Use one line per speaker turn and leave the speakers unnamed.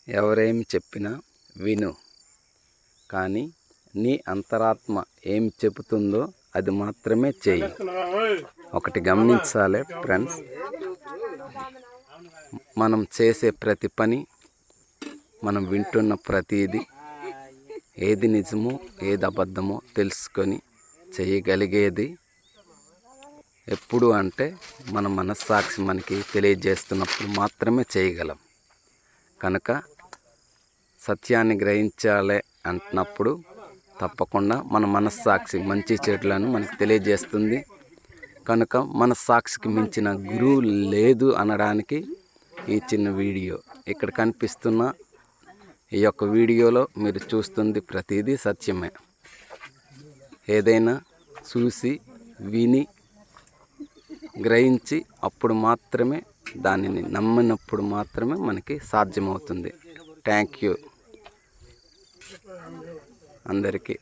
ఎవరేమి చెప్పినా విను, కానీ నీ అంతరాత్మ ఏం చెబుతుందో అది మాత్రమే చెయ్యి. ఒకటి గమనించాలి ఫ్రెండ్స్, మనం చేసే ప్రతి పని, మనం వింటున్న ప్రతిదీ ఏది నిజమో ఏది అబద్ధమో తెలుసుకొని చేయగలిగేది ఎప్పుడు అంటే మన మనస్సాక్షి మనకి తెలియజేస్తున్నప్పుడు మాత్రమే చేయగలం. కనుక సత్యాన్ని గ్రహించాలి అంటున్నప్పుడు తప్పకుండా మన మనస్సాక్షి మంచి చెడులను మనకు తెలియజేస్తుంది. కనుక మనస్సాక్షికి మించిన గురువు లేదు అనడానికి ఈ చిన్న వీడియో. ఇక్కడ కనిపిస్తున్న ఈ యొక్క వీడియోలో మీరు చూస్తుంది ప్రతిదీ సత్యమే. ఏదైనా చూసి విని గ్రహించి అప్పుడు మాత్రమే దానిని నమ్మినప్పుడు మాత్రమే మనకి సాధ్యమవుతుంది. థ్యాంక్ యూ అందరికీ.